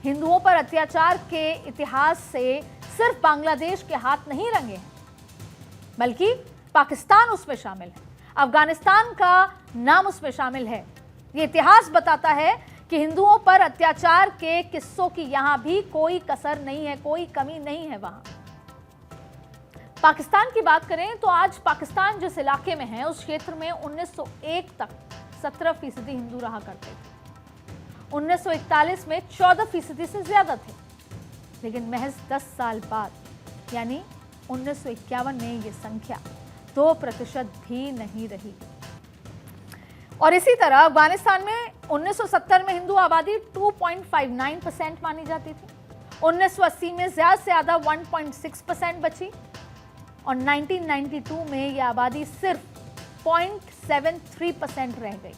हिंदुओं पर अत्याचार के इतिहास से सिर्फ बांग्लादेश के हाथ नहीं रंगे हैं, बल्कि पाकिस्तान उसमें शामिल है, अफगानिस्तान का नाम उसमें शामिल है। ये इतिहास बताता है कि हिंदुओं पर अत्याचार के किस्सों की यहां भी कोई कसर नहीं है, कोई कमी नहीं है। वहां पाकिस्तान की बात करें तो आज पाकिस्तान जिस इलाके में है उस क्षेत्र में 1901 तक 17% हिंदू रहा करते थे। 1941 में 14% से ज्यादा थे, लेकिन महज 10 साल बाद यानी 1951 में ये संख्या 2% भी नहीं रही। और इसी तरह अफगानिस्तान में 1970 में हिंदू आबादी 2.59% मानी जाती थी, 1980 में ज्यादा से ज्यादा 1.6% बची और 1992 में यह आबादी सिर्फ 0.73% रह गई।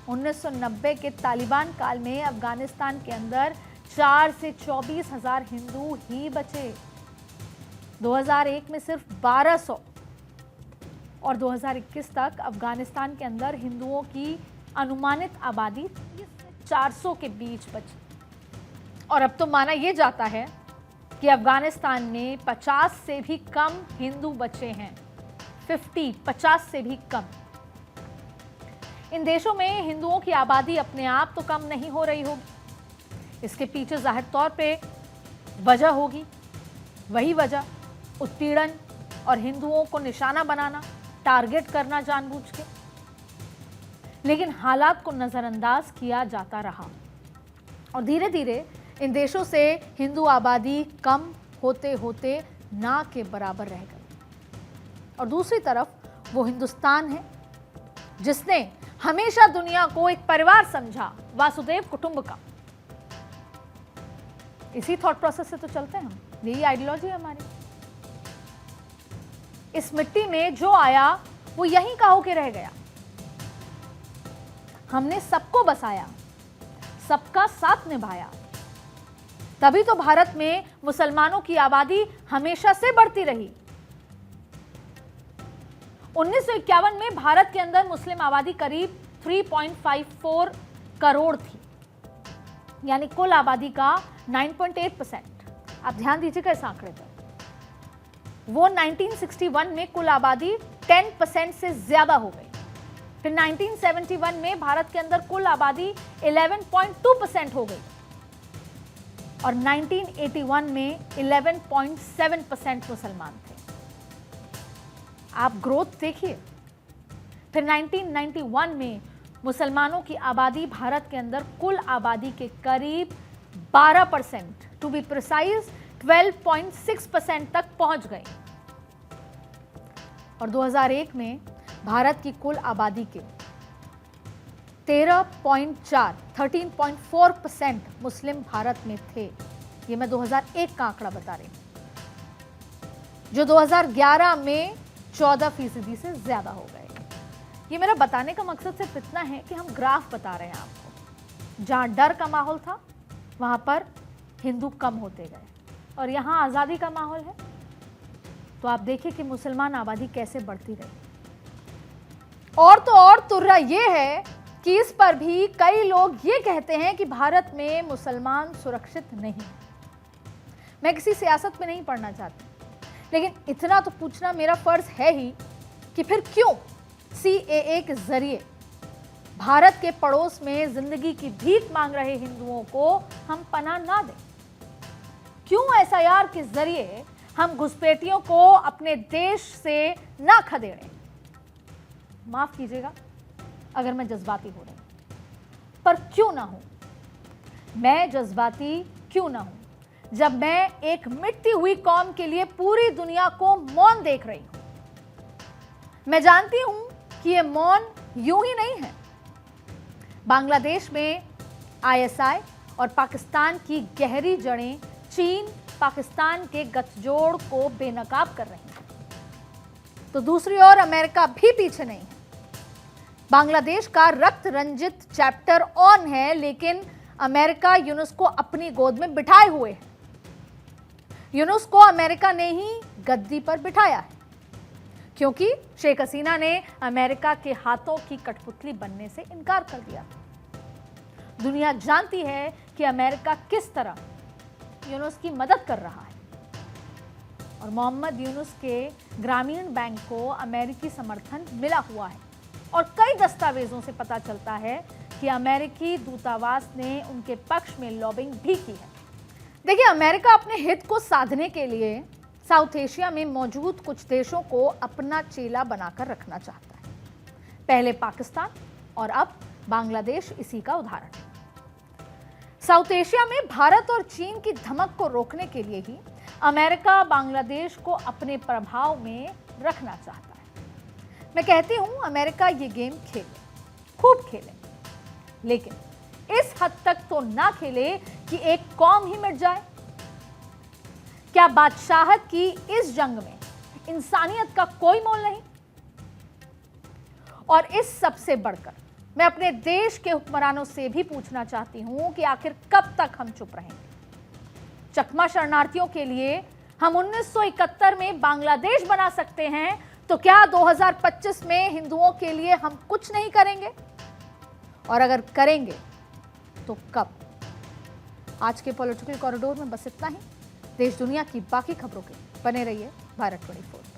1990 के तालिबान काल में अफगानिस्तान के अंदर 4 से 24 हजार हिंदू ही बचे। 2001 में सिर्फ 1200 और 2021 तक अफगानिस्तान के अंदर हिंदुओं की अनुमानित आबादी 400 के बीच बची। और अब तो माना यह जाता है कि अफगानिस्तान में 50 से भी कम हिंदू बचे हैं। 50 से भी कम। इन देशों में हिंदुओं की आबादी अपने आप तो कम नहीं हो रही होगी, इसके पीछे जाहिर तौर पे वजह होगी, वही वजह उत्पीड़न और हिंदुओं को निशाना बनाना, टारगेट करना जानबूझ के। लेकिन हालात को नजरअंदाज किया जाता रहा और धीरे धीरे इन देशों से हिंदू आबादी कम होते होते ना के बराबर रह गई। और दूसरी तरफ वो हिंदुस्तान है जिसने हमेशा दुनिया को एक परिवार समझा, वासुदेव कुटुंबकम। इसी थॉट प्रोसेस से तो चलते हैं हम, यही आइडियोलॉजी है हमारी। इस मिट्टी में जो आया वो यहीं का होके रह गया। हमने सबको बसाया, सबका साथ निभाया, तभी तो भारत में मुसलमानों की आबादी हमेशा से बढ़ती रही। 1951 में भारत के अंदर मुस्लिम आबादी करीब 3.54 करोड़ थी, यानी कुल आबादी का 9.8%। आप ध्यान दीजिएगा इस आंकड़े पर। वो 1961 में कुल आबादी 10% से ज्यादा हो गई। फिर 1971 में भारत के अंदर कुल आबादी 11.2% हो गई और 1981 में 11.7% मुसलमान थे। आप ग्रोथ देखिए। फिर 1991 में मुसलमानों की आबादी भारत के अंदर कुल आबादी के करीब 12%, टू बी प्रिसाइज 12.6% तक पहुंच गई। और 2001 में भारत की कुल आबादी के 13.4% मुस्लिम भारत में थे। ये मैं 2001 का आंकड़ा बता रही हूं, जो 2011 में 14% से ज्यादा हो गए। ये मेरा बताने का मकसद सिर्फ इतना है कि हम ग्राफ बता रहे हैं आपको। जहां डर का माहौल था वहां पर हिंदू कम होते गए और यहां आजादी का माहौल है तो आप देखिए कि मुसलमान आबादी कैसे बढ़ती रही। और तो और तुर्रा ये है कि इस पर भी कई लोग ये कहते हैं कि भारत में मुसलमान सुरक्षित नहीं। मैं किसी सियासत में नहीं पढ़ना चाहती, लेकिन इतना तो पूछना मेरा फर्ज है ही कि फिर क्यों CAA के जरिए भारत के पड़ोस में जिंदगी की भीख मांग रहे हिंदुओं को हम पनाह ना दें? क्यों SIR के जरिए हम घुसपैठियों को अपने देश से ना खदेड़ें? माफ कीजिएगा अगर मैं जज्बाती हो रही हूं, पर क्यों ना हूं? मैं जज्बाती क्यों ना हूं जब मैं एक मिटती हुई कौम के लिए पूरी दुनिया को मौन देख रही हूं। मैं जानती हूं कि यह मौन यूं ही नहीं है। बांग्लादेश में ISI और पाकिस्तान की गहरी जड़ें चीन पाकिस्तान के गठजोड़ को बेनकाब कर रही हैं, तो दूसरी ओर अमेरिका भी पीछे नहीं है। बांग्लादेश का रक्त रंजित चैप्टर ऑन है, लेकिन अमेरिका यूनुस को अपनी गोद में बिठाए हुए है। यूनुस को अमेरिका ने ही गद्दी पर बिठाया है, क्योंकि शेख हसीना ने अमेरिका के हाथों की कठपुतली बनने से इनकार कर दिया। दुनिया जानती है कि अमेरिका किस तरह यूनुस की मदद कर रहा है और मोहम्मद यूनुस के ग्रामीण बैंक को अमेरिकी समर्थन मिला हुआ है और कई दस्तावेजों से पता चलता है कि अमेरिकी दूतावास ने उनके पक्ष में लॉबिंग भी की है। देखिए, अमेरिका अपने हित को साधने के लिए साउथ एशिया में मौजूद कुछ देशों को अपना चेला बनाकर रखना चाहता है। पहले पाकिस्तान और अब बांग्लादेश इसी का उदाहरण है। साउथ एशिया में भारत और चीन की धमक को रोकने के लिए ही अमेरिका बांग्लादेश को अपने प्रभाव में रखना चाहता है। मैं कहती हूं, अमेरिका ये गेम खेले, खूब खेले, लेकिन इस हद तक तो ना खेले कि एक कौम ही मिट जाए। क्या बादशाहत की इस जंग में इंसानियत का कोई मोल नहीं? और इस सबसे बढ़कर मैं अपने देश के हुक्मरानों से भी पूछना चाहती हूं कि आखिर कब तक हम चुप रहेंगे? चकमा शरणार्थियों के लिए हम 1971 में बांग्लादेश बना सकते हैं, तो क्या 2025 में हिंदुओं के लिए हम कुछ नहीं करेंगे? और अगर करेंगे तो कब? आज के पॉलिटिकल कॉरिडोर में बस इतना ही। देश दुनिया की बाकी खबरों के बने रहिए भारत 24।